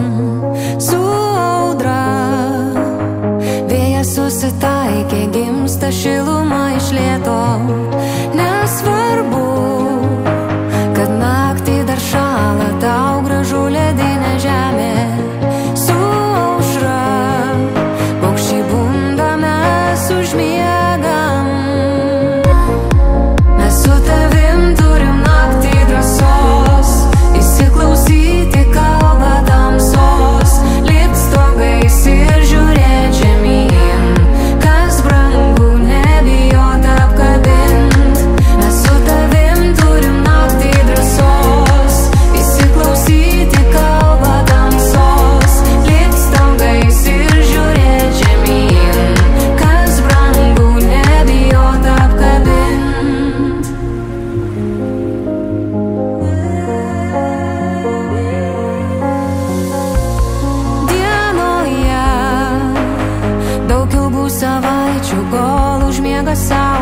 man su audra. Vėjas susitaikė, gimsta šiluma iš lėto. Nesvarbu, kad naktį dar šąla, tau gražu ledinė žemė. Su aušra paukščiai bunda, mes užmiegam. Mes su tavim turim naktį drąsos įsiklausyti kalbą tamsos, lipt stogais ir žiūrėt žemyn, kas brangu, nebijot apkabint. Mes su tavim turim naktį drąsos įsiklausyti kalbą tamsos, lipt stogais ir žiūrėt žemyn, kas brangu, nebijot apkabint. Dienoje daug ilgų savaičių, kol užmiega saulė.